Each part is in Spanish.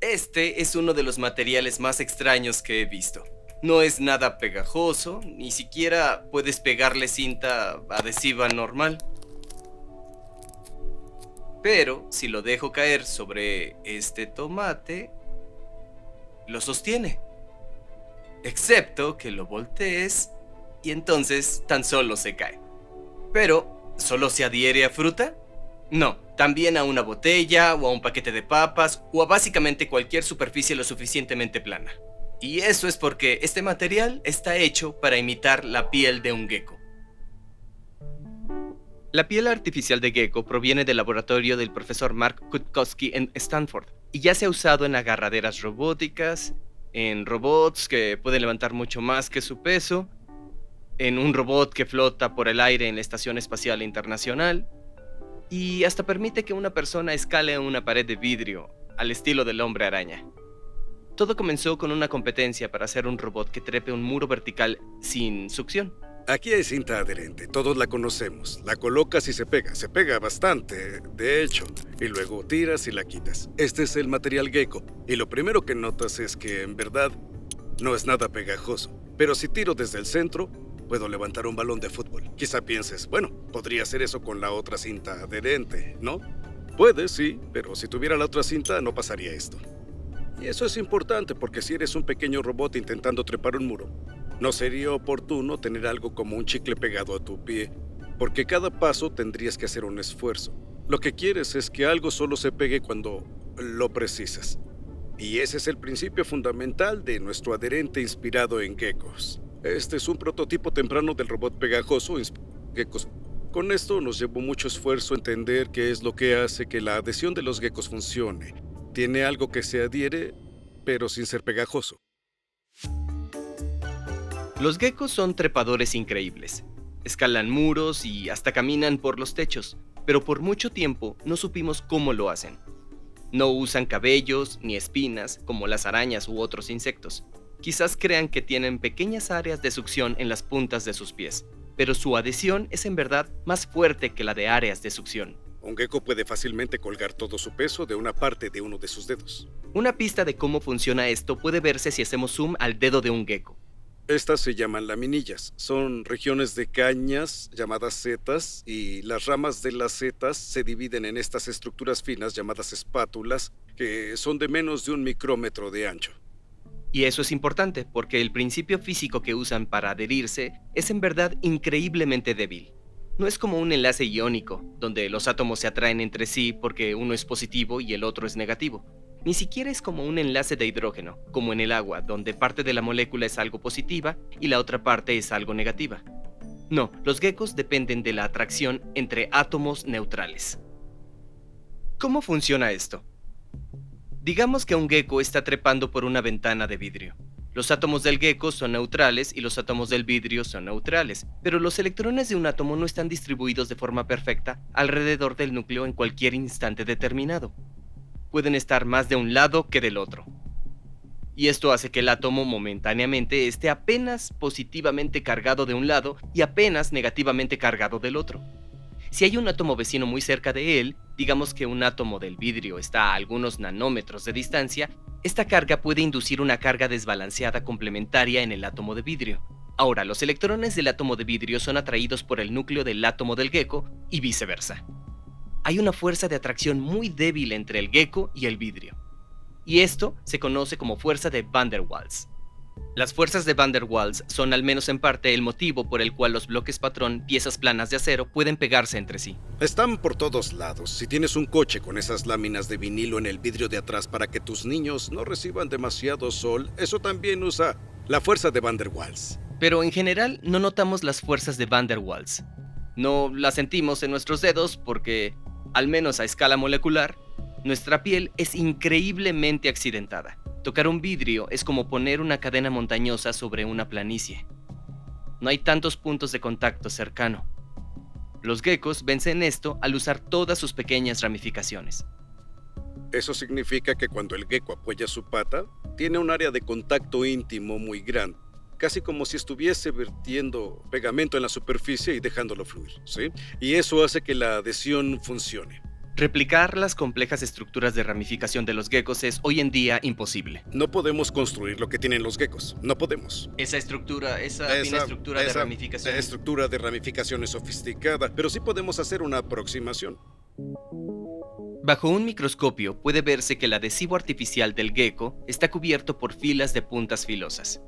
Este es uno de los materiales más extraños que he visto. No es nada pegajoso, ni siquiera puedes pegarle cinta adhesiva normal. Pero si lo dejo caer sobre este tomate, lo sostiene. Excepto que lo voltees y entonces tan solo se cae. Pero, ¿solo se adhiere a fruta? No, también a una botella o a un paquete de papas o a básicamente cualquier superficie lo suficientemente plana. Y eso es porque este material está hecho para imitar la piel de un gecko. La piel artificial de gecko proviene del laboratorio del profesor Mark Kutkowski en Stanford y ya se ha usado en agarraderas robóticas, en robots que pueden levantar mucho más que su peso, en un robot que flota por el aire en la Estación Espacial Internacional, y hasta permite que una persona escale una pared de vidrio, al estilo del hombre araña. Todo comenzó con una competencia para hacer un robot que trepe un muro vertical sin succión. Aquí hay cinta adherente, todos la conocemos. La colocas y se pega bastante, de hecho. Y luego tiras y la quitas. Este es el material gecko. Y lo primero que notas es que, en verdad, no es nada pegajoso. Pero si tiro desde el centro, puedo levantar un balón de fútbol. Quizá pienses, bueno, podría hacer eso con la otra cinta adherente, ¿no? Puede, sí, pero si tuviera la otra cinta no pasaría esto. Y eso es importante porque si eres un pequeño robot intentando trepar un muro, no sería oportuno tener algo como un chicle pegado a tu pie, porque cada paso tendrías que hacer un esfuerzo. Lo que quieres es que algo solo se pegue cuando lo precisas. Y ese es el principio fundamental de nuestro adherente inspirado en geckos. Este es un prototipo temprano del robot pegajoso geckos. Con esto nos llevó mucho esfuerzo entender qué es lo que hace que la adhesión de los geckos funcione. Tiene algo que se adhiere, pero sin ser pegajoso. Los geckos son trepadores increíbles. Escalan muros y hasta caminan por los techos, pero por mucho tiempo no supimos cómo lo hacen. No usan cabellos ni espinas como las arañas u otros insectos. Quizás crean que tienen pequeñas áreas de succión en las puntas de sus pies, pero su adhesión es en verdad más fuerte que la de áreas de succión. Un gecko puede fácilmente colgar todo su peso de una parte de uno de sus dedos. Una pista de cómo funciona esto puede verse si hacemos zoom al dedo de un gecko. Estas se llaman laminillas. Son regiones de cañas llamadas setas y las ramas de las setas se dividen en estas estructuras finas llamadas espátulas que son de menos de 1 micrómetro de ancho. Y eso es importante porque el principio físico que usan para adherirse es en verdad increíblemente débil. No es como un enlace iónico, donde los átomos se atraen entre sí porque uno es positivo y el otro es negativo. Ni siquiera es como un enlace de hidrógeno, como en el agua, donde parte de la molécula es algo positiva y la otra parte es algo negativa. No, los geckos dependen de la atracción entre átomos neutrales. ¿Cómo funciona esto? Digamos que un gecko está trepando por una ventana de vidrio. Los átomos del gecko son neutrales y los átomos del vidrio son neutrales, pero los electrones de un átomo no están distribuidos de forma perfecta alrededor del núcleo en cualquier instante determinado. Pueden estar más de un lado que del otro. Y esto hace que el átomo momentáneamente esté apenas positivamente cargado de un lado y apenas negativamente cargado del otro. Si hay un átomo vecino muy cerca de él, digamos que un átomo del vidrio está a algunos nanómetros de distancia, esta carga puede inducir una carga desbalanceada complementaria en el átomo de vidrio. Ahora, los electrones del átomo de vidrio son atraídos por el núcleo del átomo del gecko y viceversa. Hay una fuerza de atracción muy débil entre el gecko y el vidrio. Y esto se conoce como fuerza de Van der Waals. Las fuerzas de Van der Waals son al menos en parte el motivo por el cual los bloques patrón, piezas planas de acero, pueden pegarse entre sí. Están por todos lados. Si tienes un coche con esas láminas de vinilo en el vidrio de atrás para que tus niños no reciban demasiado sol, eso también usa la fuerza de Van der Waals. Pero en general no notamos las fuerzas de Van der Waals. No las sentimos en nuestros dedos porque, al menos a escala molecular, nuestra piel es increíblemente accidentada. Tocar un vidrio es como poner una cadena montañosa sobre una planicie. No hay tantos puntos de contacto cercano. Los geckos vencen esto al usar todas sus pequeñas ramificaciones. Eso significa que cuando el gecko apoya su pata, tiene un área de contacto íntimo muy grande, casi como si estuviese vertiendo pegamento en la superficie y dejándolo fluir, ¿sí? Y eso hace que la adhesión funcione. Replicar las complejas estructuras de ramificación de los geckos es hoy en día imposible. No podemos construir lo que tienen los geckos. No podemos. Esa fina estructura de ramificación. Estructura de ramificación es sofisticada, pero sí podemos hacer una aproximación. Bajo un microscopio puede verse que el adhesivo artificial del gecko está cubierto por filas de puntas filosas.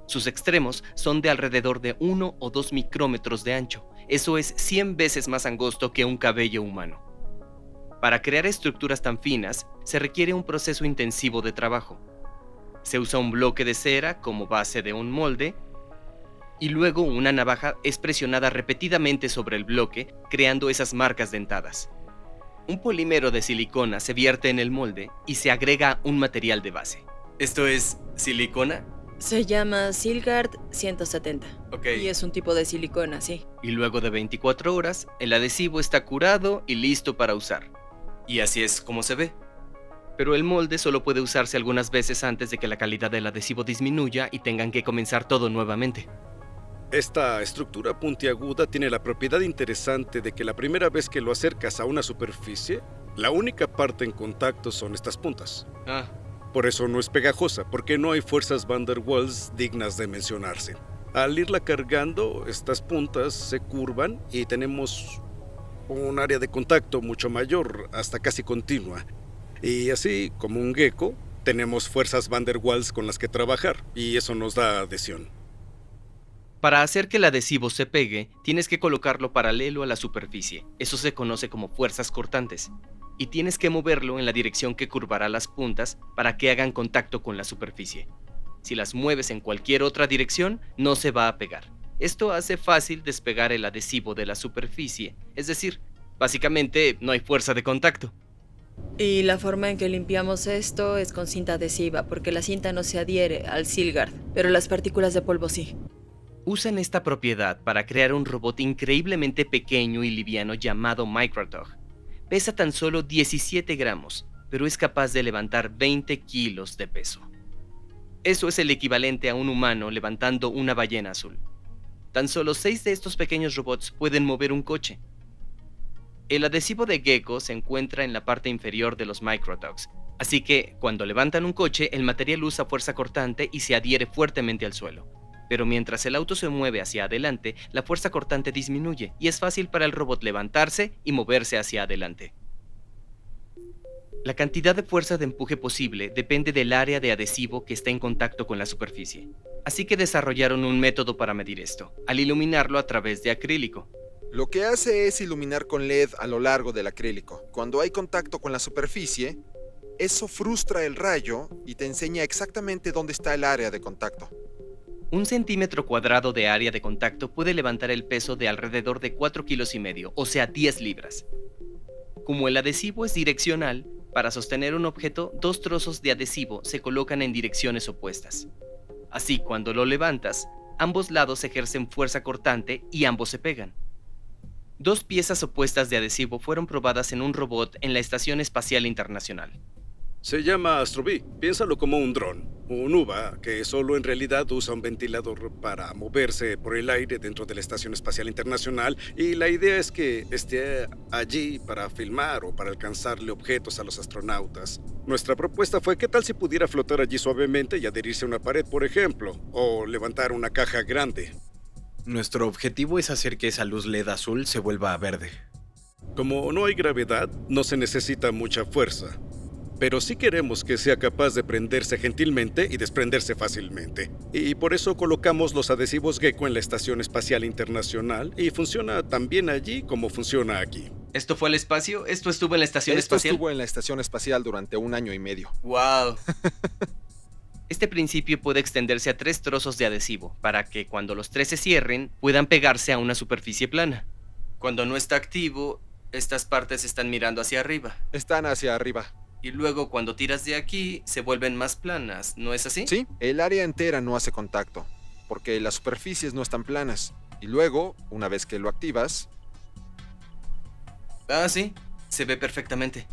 Sus extremos son de alrededor de 1 o 2 micrómetros de ancho. Eso es 100 veces más angosto que un cabello humano. Para crear estructuras tan finas, se requiere un proceso intensivo de trabajo. Se usa un bloque de cera como base de un molde, y luego una navaja es presionada repetidamente sobre el bloque, creando esas marcas dentadas. Un polímero de silicona se vierte en el molde y se agrega un material de base. ¿Esto es silicona? Se llama Silgard 170. Ok. Y es un tipo de silicona, sí. Y luego de 24 horas, el adhesivo está curado y listo para usar. Y así es como se ve. Pero el molde solo puede usarse algunas veces antes de que la calidad del adhesivo disminuya y tengan que comenzar todo nuevamente. Esta estructura puntiaguda tiene la propiedad interesante de que la primera vez que lo acercas a una superficie, la única parte en contacto son estas puntas. Por eso no es pegajosa, porque no hay fuerzas van der Waals dignas de mencionarse. Al irla cargando, estas puntas se curvan y tenemos un área de contacto mucho mayor, hasta casi continua. Y así, como un gecko, tenemos fuerzas van der Waals con las que trabajar, y eso nos da adhesión. Para hacer que el adhesivo se pegue, tienes que colocarlo paralelo a la superficie. Eso se conoce como fuerzas cortantes. Y tienes que moverlo en la dirección que curvará las puntas para que hagan contacto con la superficie. Si las mueves en cualquier otra dirección, no se va a pegar. Esto hace fácil despegar el adhesivo de la superficie, es decir, básicamente no hay fuerza de contacto. Y la forma en que limpiamos esto es con cinta adhesiva, porque la cinta no se adhiere al Silgard, pero las partículas de polvo sí. Usan esta propiedad para crear un robot increíblemente pequeño y liviano llamado Microtog. Pesa tan solo 17 gramos, pero es capaz de levantar 20 kilos de peso. Eso es el equivalente a un humano levantando una ballena azul. Tan solo 6 de estos pequeños robots pueden mover un coche. El adhesivo de gecko se encuentra en la parte inferior de los Microtogs, así que cuando levantan un coche, el material usa fuerza cortante y se adhiere fuertemente al suelo. Pero mientras el auto se mueve hacia adelante, la fuerza cortante disminuye y es fácil para el robot levantarse y moverse hacia adelante. La cantidad de fuerza de empuje posible depende del área de adhesivo que está en contacto con la superficie. Así que desarrollaron un método para medir esto, al iluminarlo a través de acrílico. Lo que hace es iluminar con LED a lo largo del acrílico. Cuando hay contacto con la superficie, eso frustra el rayo y te enseña exactamente dónde está el área de contacto. 1 centímetro cuadrado de área de contacto puede levantar el peso de alrededor de 4,5 kilos, o sea 10 libras. Como el adhesivo es direccional, para sostener un objeto, 2 trozos de adhesivo se colocan en direcciones opuestas. Así, cuando lo levantas, ambos lados ejercen fuerza cortante y ambos se pegan. 2 piezas opuestas de adhesivo fueron probadas en un robot en la Estación Espacial Internacional. Se llama Astrobee. Piénsalo como un dron, un UVA que solo en realidad usa un ventilador para moverse por el aire dentro de la Estación Espacial Internacional, y la idea es que esté allí para filmar o para alcanzarle objetos a los astronautas. Nuestra propuesta fue: ¿qué tal si pudiera flotar allí suavemente y adherirse a una pared, por ejemplo, o levantar una caja grande? Nuestro objetivo es hacer que esa luz LED azul se vuelva verde. Como no hay gravedad, no se necesita mucha fuerza. Pero sí queremos que sea capaz de prenderse gentilmente y desprenderse fácilmente. Y por eso colocamos los adhesivos gecko en la Estación Espacial Internacional, y funciona tan bien allí como funciona aquí. ¿Esto fue al espacio? ¿Esto estuvo en la Estación Esto Espacial? estuvo en la Estación Espacial durante 1 año y medio. ¡Wow! Este principio puede extenderse a 3 trozos de adhesivo, para que cuando los 3 se cierren, puedan pegarse a una superficie plana. Cuando no está activo, estas partes están mirando hacia arriba. Están hacia arriba. Y luego cuando tiras de aquí, se vuelven más planas, ¿no es así? Sí, el área entera no hace contacto, porque las superficies no están planas. Y luego, una vez que lo activas... Ah, sí, se ve perfectamente.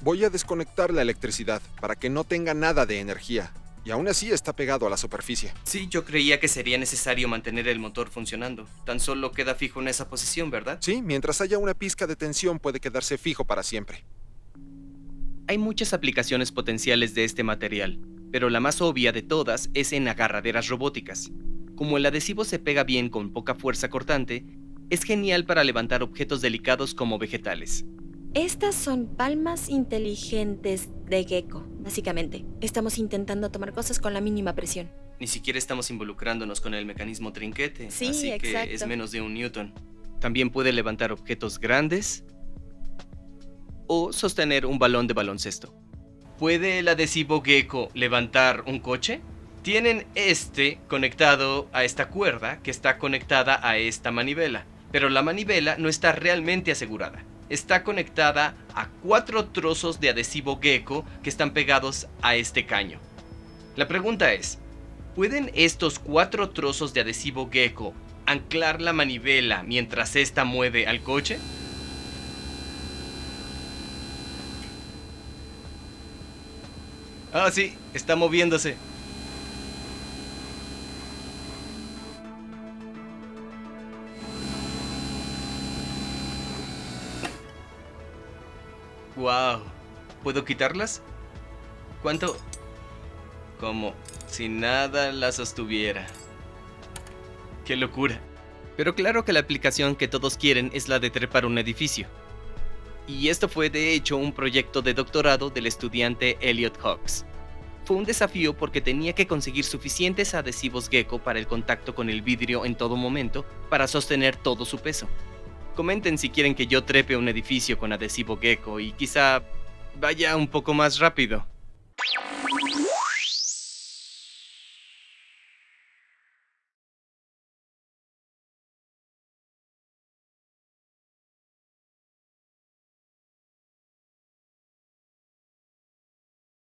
Voy a desconectar la electricidad para que no tenga nada de energía. Y aún así está pegado a la superficie. Sí, yo creía que sería necesario mantener el motor funcionando. Tan solo queda fijo en esa posición, ¿verdad? Sí, mientras haya una pizca de tensión puede quedarse fijo para siempre. Hay muchas aplicaciones potenciales de este material, pero la más obvia de todas es en agarraderas robóticas. Como el adhesivo se pega bien con poca fuerza cortante, es genial para levantar objetos delicados como vegetales. Estas son palmas inteligentes de gecko, básicamente. Estamos intentando tomar cosas con la mínima presión. Ni siquiera estamos involucrándonos con el mecanismo trinquete, Sí, así que exacto. es menos de 1 newton. También puede levantar objetos grandes o sostener un balón de baloncesto. ¿Puede el adhesivo gecko levantar un coche? Tienen este conectado a esta cuerda que está conectada a esta manivela, pero la manivela no está realmente asegurada. Está conectada a 4 trozos de adhesivo gecko que están pegados a este caño. La pregunta es, ¿pueden estos 4 trozos de adhesivo gecko anclar la manivela mientras ésta mueve al coche? Ah, sí, está moviéndose. Wow. ¿Puedo quitarlas? ¿Cuánto? Como si nada la sostuviera. ¡Qué locura! Pero claro que la aplicación que todos quieren es la de trepar un edificio. Y esto fue de hecho un proyecto de doctorado del estudiante Elliot Hawks. Fue un desafío porque tenía que conseguir suficientes adhesivos gecko para el contacto con el vidrio en todo momento para sostener todo su peso. Comenten si quieren que yo trepe un edificio con adhesivo gecko y quizá vaya un poco más rápido.